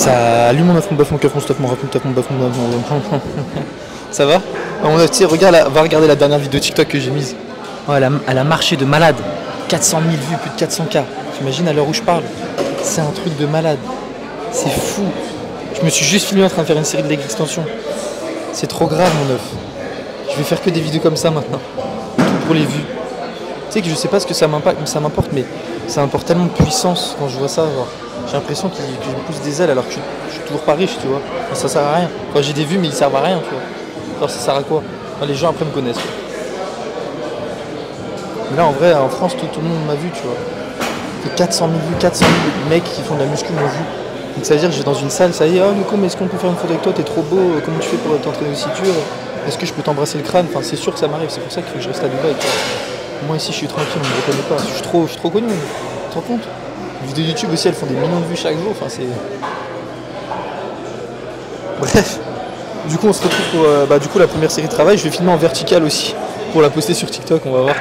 Salut mon œuf, mon bœuf, mon keuf, mon stuff, mon rap, mon taf, mon bœuf, mon bœuf, mon... Ça va? Mon œuf, tu sais, regarde, va regarder la dernière vidéo TikTok que j'ai mise. Oh, elle a marché de malade. 400 000 vues, plus de 400K. T'imagines à l'heure où je parle? C'est un truc de malade. C'est fou. Je me suis juste filmé en train de faire une série de leg extension. C'est trop grave mon œuf. Je vais faire que des vidéos comme ça maintenant. Tout pour les vues. Tu sais que je sais pas ce que ça m'importe, mais ça m'importe tellement de puissance quand je vois ça. J'ai l'impression que je me pousse des ailes alors que je suis toujours pas riche, tu vois. Enfin, ça sert à rien. Enfin, j'ai des vues mais ils servent à rien, tu vois. Alors ça sert à quoi? Enfin, les gens après me connaissent. Mais là en vrai, en France, tout le monde m'a vu, tu vois. Que 400 000 vues, 400 000 mecs qui font de la muscu m'ont vu. Donc ça veut dire que je vais dans une salle, ça y est, oh Nico, mais est-ce qu'on peut faire une photo avec toi? T'es trop beau, comment tu fais pour t'entraîner aussi dur? Est-ce que je peux t'embrasser le crâne? Enfin, c'est sûr que ça m'arrive, c'est pour ça qu'il faut que je reste à Dubaï, tu vois. Moi ici, je suis tranquille, on me reconnaît pas. Je suis trop connu, tu te rends compte? Les vidéos YouTube aussi, elles font des millions de vues chaque jour, enfin c'est... Bref, du coup on se retrouve pour du coup, la première série de travail, je vais filmer en vertical aussi, pour la poster sur TikTok, on va voir.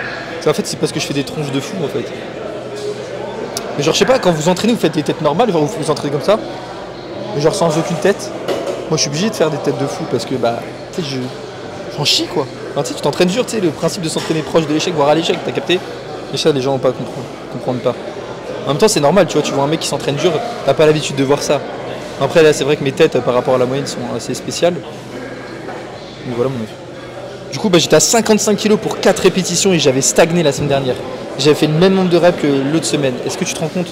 En fait, c'est parce que je fais des tronches de fou en fait. Mais genre, je sais pas, quand vous entraînez, vous faites des têtes normales, genre vous vous entraînez comme ça, mais genre sans aucune tête. Moi je suis obligé de faire des têtes de fou parce que tu sais, j'en chie quoi. Enfin, tu sais, tu t'entraînes dur, tu sais, le principe de s'entraîner proche de l'échec, voire à l'échec, t'as capté? Et ça, les gens vont pas comprendre pas. En même temps, c'est normal, tu vois un mec qui s'entraîne dur, t'as pas l'habitude de voir ça. Après, là, c'est vrai que mes têtes par rapport à la moyenne sont assez spéciales. Donc voilà mon œuf. Du coup, j'étais à 55 kg pour 4 répétitions et j'avais stagné la semaine dernière. J'avais fait le même nombre de reps que l'autre semaine. Est-ce que tu te rends compte?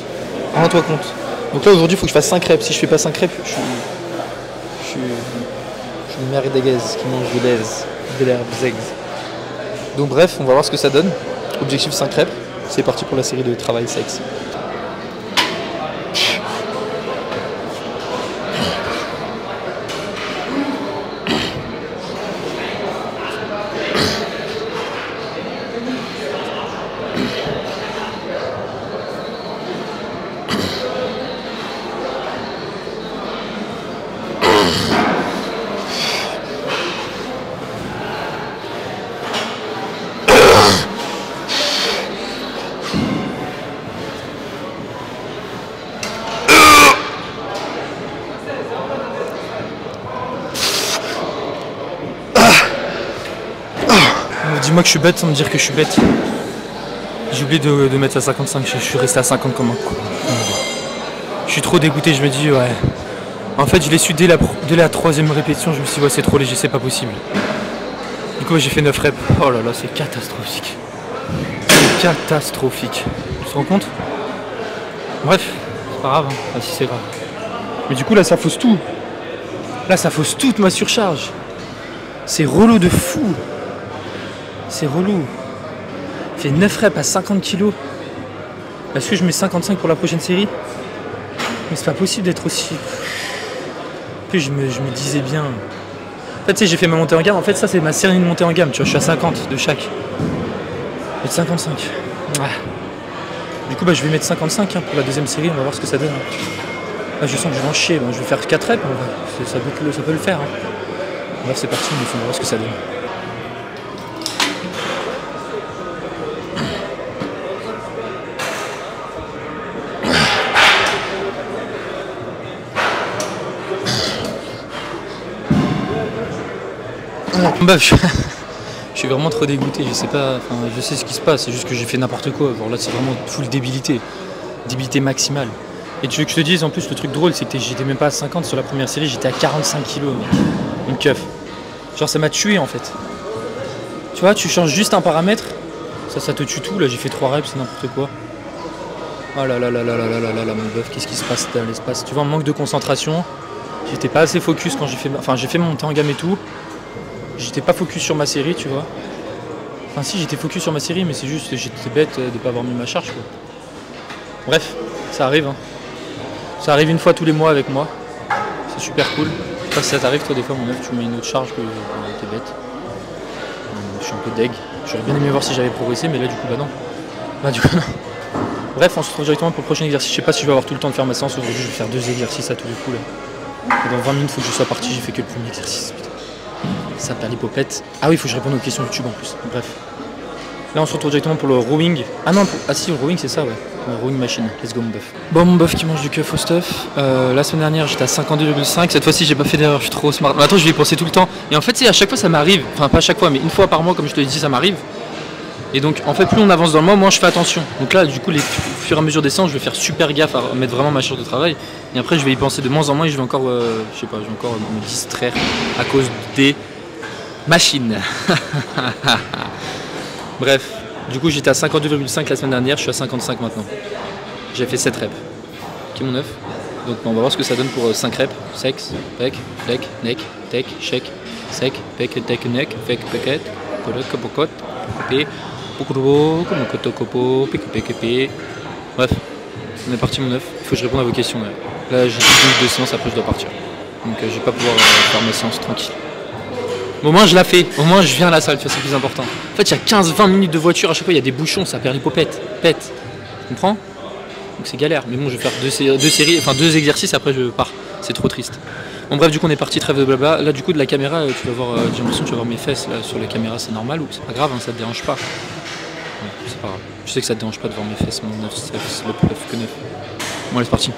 Rends-toi compte. Donc là, aujourd'hui, il faut que je fasse 5 reps. Si je fais pas 5 reps, je suis une merdeguez qui mange de l'herbe zeg. Donc bref, on va voir ce que ça donne. Objectif 5 reps. C'est parti pour la série de travail sexe. Dis-moi que je suis bête sans me dire que je suis bête. J'ai oublié de mettre à 55, je suis resté à 50 comme un coup. Je suis trop dégoûté, je me dis ouais. En fait je l'ai su dès la 3e répétition, je me suis dit ouais c'est trop léger, c'est pas possible. Du coup j'ai fait 9 reps. Oh là là, c'est catastrophique. C'est catastrophique. Tu te rends compte? Bref, c'est pas grave, hein. Ah, si c'est grave. Mais du coup là ça fausse tout. Là ça fausse toute ma surcharge. C'est relou de fou. C'est relou. Fait 9 reps à 50 kg. Est-ce que je mets 55 pour la prochaine série? Mais c'est pas possible d'être aussi... En plus je me disais bien... En fait tu sais j'ai fait ma montée en gamme. En fait ça c'est ma série de montée en gamme. Tu vois je suis à 50 de chaque. Et de 55. Ouais. Du coup je vais mettre 55 pour la deuxième série. On va voir ce que ça donne. Là je sens que je vais en chier. Je vais faire 4 reps. Ça peut le faire. Bref c'est parti. On va voir ce que ça donne. Je suis vraiment trop dégoûté, je sais pas, je sais ce qui se passe, c'est juste que j'ai fait n'importe quoi. Alors là c'est vraiment full débilité maximale. Et tu veux que je te dise en plus le truc drôle c'est que j'étais même pas à 50 sur la première série, j'étais à 45 kg mec. Une keuf. Genre ça m'a tué en fait. Tu vois, tu changes juste un paramètre, ça te tue tout, là j'ai fait 3 reps, c'est n'importe quoi. Oh là là là là là là là là mon bœuf, qu'est-ce qui se passe dans l'espace? Tu vois, un manque de concentration, j'étais pas assez focus quand j'ai fait mon montée en gamme et tout. J'étais pas focus sur ma série, tu vois. Enfin si, j'étais focus sur ma série, mais c'est juste que j'étais bête de pas avoir mis ma charge, quoi. Bref, ça arrive, hein. Ça arrive une fois tous les mois avec moi. C'est super cool. Je sais pas si ça t'arrive, toi, des fois, mon œuf, tu mets une autre charge que t'es bête. Je suis un peu deg. J'aurais bien aimé voir si j'avais progressé, mais là, du coup, non. Du coup, non. Bref, on se retrouve directement pour le prochain exercice. Je sais pas si je vais avoir tout le temps de faire ma séance. Aujourd'hui, je vais faire 2 exercices à tous les coups, là. Et dans 20 minutes, il faut que je sois parti. J'ai fait que le premier exercice, putain. Ça perd l'hypopète. Ah oui, il faut que je réponde aux questions YouTube en plus. Bref. Là on se retrouve directement pour le rowing. Ah non, ah si, le rowing c'est ça, ouais. Le rowing machine, let's go mon bœuf. Bon, mon bœuf qui mange du keuf au stuff. La semaine dernière j'étais à 52,5. Cette fois-ci j'ai pas fait d'erreur, je suis trop smart. Maintenant je vais y penser tout le temps. Et en fait, à chaque fois ça m'arrive. Enfin, pas à chaque fois, mais une fois par mois, comme je te l'ai dit, ça m'arrive. Et donc en fait, plus on avance dans le mois, moins je fais attention. Donc là, du coup, au fur et à mesure des séances, je vais faire super gaffe à mettre vraiment ma charge de travail. Et après, je vais y penser de moins en moins et je vais encore, je sais pas, je vais encore me distraire à cause des machines. Bref, du coup j'étais à 52,5 la semaine dernière, je suis à 55 maintenant. J'ai fait 7 reps. Qui est mon 9. Donc on va voir ce que ça donne pour 5 reps. Sex, pec, flec, neck, tech, shake, sec, pec, tech, neck, fec, pequet, colot, copocot, copé, pocobo, comocotocopo, pique. Bref, on est parti mon 9. Il faut que je réponde à vos questions. Là j'ai 10 minutes de séance, après je dois partir. Donc je vais pas pouvoir faire mes séances tranquille. Au moins je la fais, au moins je viens à la salle, tu vois, c'est le plus important. En fait, il y a 15-20 minutes de voiture, à chaque fois il y a des bouchons, ça perd l'hypopète, pète. Tu comprends? Donc c'est galère, mais bon, je vais faire deux exercices et après je pars. C'est trop triste. Bon bref, du coup on est parti, trêve de blabla. Là du coup de la caméra, tu vas voir, j'ai l'impression que tu vas voir mes fesses là sur la caméra, c'est normal ou c'est pas grave, hein, ça te dérange pas. Ouais, c'est pas grave. Je sais que ça te dérange pas de voir mes fesses, mon 9, c'est le plus neuf que 9. Bon allez, c'est parti.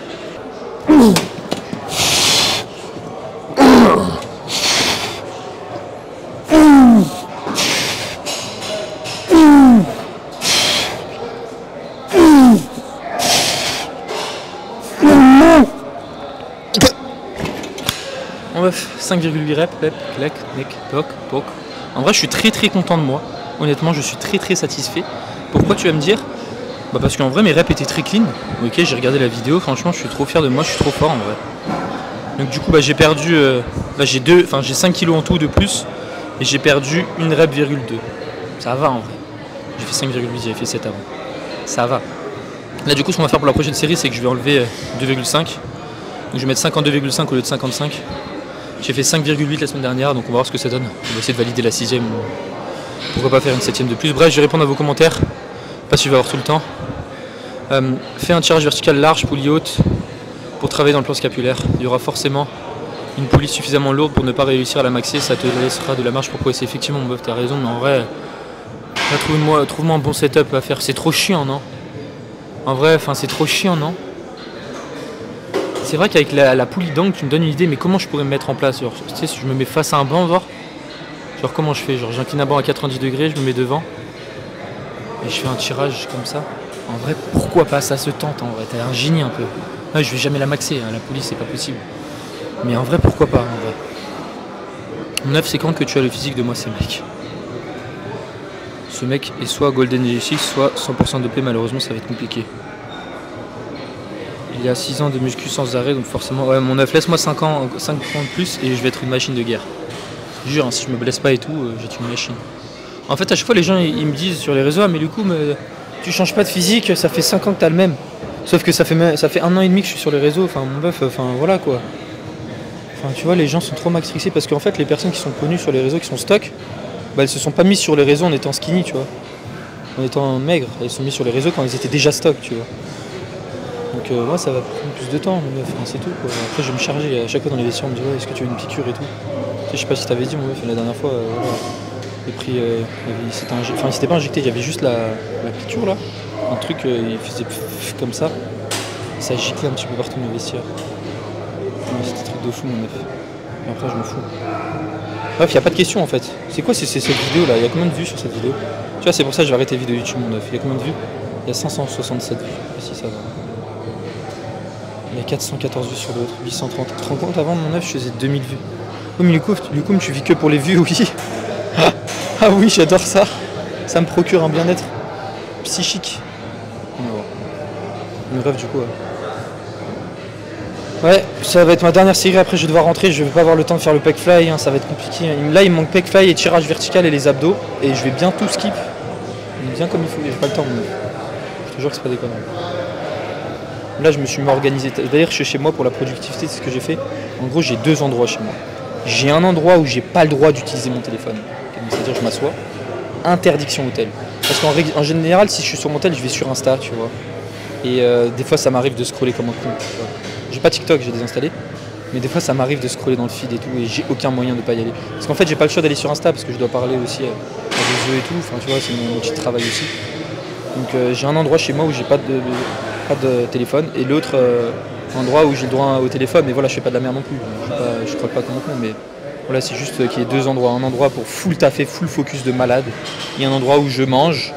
En bref, 5,8 reps, pep, clac, neck, toc, poc. En vrai, je suis très content de moi. Honnêtement, je suis très satisfait. Pourquoi, tu vas me dire? Bah parce qu'en vrai, mes reps étaient très clean. Ok, j'ai regardé la vidéo, franchement, je suis trop fier de moi, je suis trop fort en vrai. Donc du coup, bah, j'ai perdu, j'ai 5 kilos en tout de plus. Et j'ai perdu une rep,2. Ça va en vrai. J'ai fait 5,8, j'avais fait 7 avant. Ça va. Là du coup, ce qu'on va faire pour la prochaine série, c'est que je vais enlever 2,5. Donc je vais mettre 52,5 au lieu de 55. J'ai fait 5,8 la semaine dernière, donc on va voir ce que ça donne. On va essayer de valider la 6ème. Pourquoi pas faire une 7ème de plus. Bref, je vais répondre à vos commentaires. Pas si je vais avoir tout le temps. Fais un tirage vertical large, poulie haute, pour travailler dans le plan scapulaire. Il y aura forcément une poulie suffisamment lourde pour ne pas réussir à la maxer. Ça te laissera de la marge pour progresser. Effectivement, mon meuf, t'as raison, mais en vrai, trouve-moi un bon setup à faire. C'est trop chiant, non? En vrai, c'est trop chiant, non? C'est vrai qu'avec la poulie d'angle, tu me donnes une idée, mais comment je pourrais me mettre en place? Genre, tu sais, si je me mets face à un banc, genre comment je fais? Genre, j'incline un banc à 90 degrés, je me mets devant, et je fais un tirage comme ça. En vrai, pourquoi pas? Ça se tente, en vrai. T'as un génie un peu. Ouais, je vais jamais la maxer, hein, la poulie, c'est pas possible. Mais en vrai, pourquoi pas, en vrai. Mon 9, c'est quand que tu as le physique de moi, ces mecs? Ce mec est soit Golden G6, soit 100% dopé, malheureusement, ça va être compliqué. Il y a 6 ans de muscu sans arrêt, donc forcément... Ouais, mon 9, laisse-moi 5 ans de plus et je vais être une machine de guerre. Je jure, hein, si je me blesse pas et tout, je vais être une machine. En fait, à chaque fois, les gens, ils me disent sur les réseaux, ah mais du coup, tu changes pas de physique, ça fait 5 ans que t'as le même. Sauf que ça fait 1 an et demi que je suis sur les réseaux, mon bœuf, voilà quoi. Tu vois, les gens sont trop matrixés parce qu'en fait, les personnes qui sont connues sur les réseaux, qui sont stock, bah, elles se sont pas mises sur les réseaux en étant skinny, tu vois. En étant maigres, elles se sont mises sur les réseaux quand elles étaient déjà stock, tu vois. Donc moi ça va prendre plus de temps, mon meuf, c'est tout quoi. Après je vais me charger à chaque fois dans les vestiaires, on me dit ouais, est-ce que tu veux une piqûre et tout. Tu sais, je sais pas si t'avais dit mon meuf, la dernière fois, voilà, j'ai pris, il s'était pas injecté, il y avait juste la piqûre là, un truc, il faisait comme ça, ça giclait un petit peu partout dans les vestiaires. Ouais, c'était un truc de fou mon meuf. Et après je m'en fous. Bref, il n'y a pas de question en fait. C'est quoi cette vidéo là? Il y a combien de vues sur cette vidéo? Tu vois, c'est pour ça que je vais arrêter les vidéos YouTube mon meuf. Il y a combien de vues? Il y a 567 vues, si ça va. Il y a 414 vues sur l'autre, 830. Tu te rends compte, avant mon 9 je faisais 2000 vues. Oui mais du coup tu vis que pour les vues, oui. Ah oui, j'adore ça. Ça me procure un bien-être psychique. Une rêve du coup. Ouais, ça va être ma dernière série, après je vais devoir rentrer, je vais pas avoir le temps de faire le pec fly, hein, ça va être compliqué. Là il me manque pec fly et tirage vertical et les abdos, et je vais bien tout skip. Bien comme il faut, j'ai pas le temps. Je te jure que c'est pas déconnant. Là je me suis organisé. D'ailleurs je suis chez moi pour la productivité, c'est ce que j'ai fait. En gros j'ai 2 endroits chez moi. J'ai un endroit où j'ai pas le droit d'utiliser mon téléphone. C'est-à-dire je m'assois. Interdiction hôtel. Parce qu'en général si je suis sur mon tel, je vais sur Insta, tu vois. Et des fois ça m'arrive de scroller comme un con. J'ai pas TikTok, j'ai désinstallé. Mais des fois ça m'arrive de scroller dans le feed et tout et j'ai aucun moyen de pas y aller. Parce qu'en fait j'ai pas le choix d'aller sur Insta parce que je dois parler aussi à des œufs et tout. Enfin tu vois c'est mon outil de travail aussi. Donc j'ai un endroit chez moi où j'ai pas de téléphone et l'autre endroit où j'ai le droit au téléphone. Mais voilà je fais pas de la merde non plus. Je crois pas comme maintenant mais voilà c'est juste qu'il y ait deux endroits. Un endroit pour full taffer, full focus de malade. Et un endroit où je mange,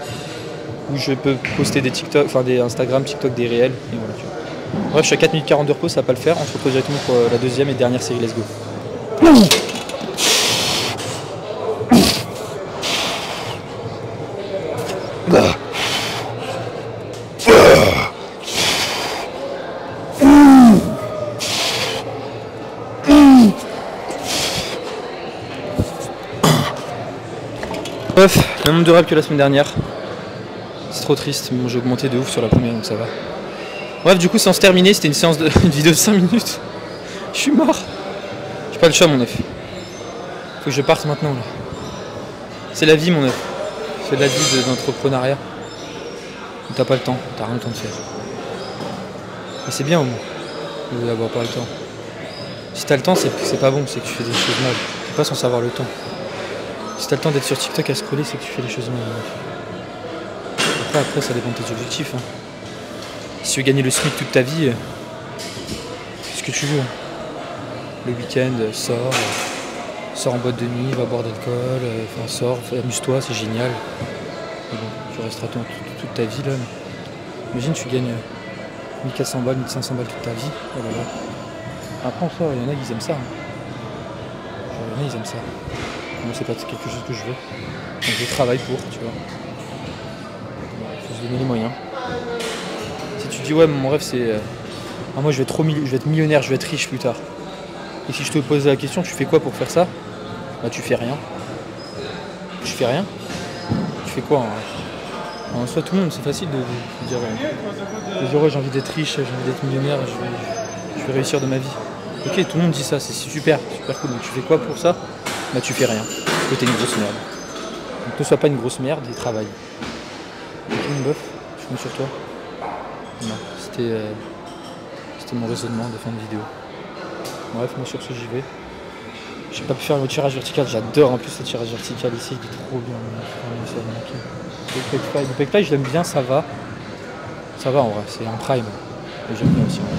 où je peux poster des TikTok, enfin des Instagram, TikTok, des réels. Et voilà tu vois. Bref, je suis à 4 minutes 40 de repos, ça va pas le faire. On se retrouve directement pour la deuxième et dernière série. Let's go. Bref, le nombre de reps que la semaine dernière. C'est trop triste, mais bon, j'ai augmenté de ouf sur la première donc ça va. Bref, du coup, séance terminée, c'était une vidéo de 5 minutes. Je suis mort. J'ai pas le choix, mon œuf. Faut que je parte maintenant, là. C'est la vie, mon œuf. C'est la vie d'entrepreneuriat. T'as pas le temps, t'as rien le temps de faire. Mais c'est bien, au moins, d'avoir pas le temps. Si t'as le temps, c'est pas bon, c'est que tu fais des choses mal. T'es pas censé avoir le temps. Si t'as le temps d'être sur TikTok à scroller, c'est que tu fais des choses mal, mon œuf. Après, ça dépend de tes objectifs, hein. Si tu veux gagner le SMIC toute ta vie, fais ce que tu veux. Le week-end, sors en boîte de nuit, va boire d'alcool, sors, amuse-toi, c'est génial. Mais bon, tu resteras toute ta vie là. Imagine tu gagnes 1400 balles, 1500 balles toute ta vie. Oh là là. Après en soi, il y en a qui aiment ça. Il y en a qui aiment ça. Moi c'est pas quelque chose que je veux. Donc je travaille pour, tu vois. Il faut se donner les moyens. Si tu dis ouais mon rêve c'est moi je vais être millionnaire, je vais être riche plus tard. Et si je te pose la question tu fais quoi pour faire ça? Bah tu fais rien. Tu fais rien? Tu fais quoi en soi tout le monde c'est facile de dire ouais, j'ai envie d'être riche, j'ai envie d'être millionnaire, je vais réussir de ma vie. Ok tout le monde dit ça, c'est super cool, mais tu fais quoi pour ça? Bah tu fais rien, parce que t'es une grosse merde. Donc ne sois pas une grosse merde et travaille. Ok mon boeuf, je compte sur toi. Non, c'était mon raisonnement de fin de vidéo. Bref, moi sur ce j'y vais. J'ai pas pu faire le tirage vertical, j'adore en plus le tirage vertical ici, il est trop bien. Le pec je l'aime bien, ça va. Ça va en vrai, c'est un prime. Et j'aime bien aussi en vrai.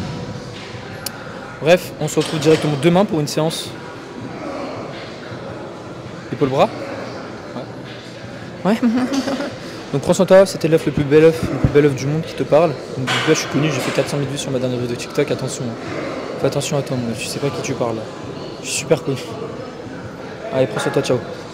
Bref, on se retrouve directement demain pour une séance. Épaule-bras. Ouais. Donc prends soin de toi, c'était l'œuf le plus bel œuf du monde qui te parle. Donc là je suis connu, j'ai fait 400 000 vues sur ma dernière vidéo de TikTok, attention. Fais attention à toi, moi. Je sais pas qui tu parles là. Je suis super connu. Allez, prends soin de toi, ciao.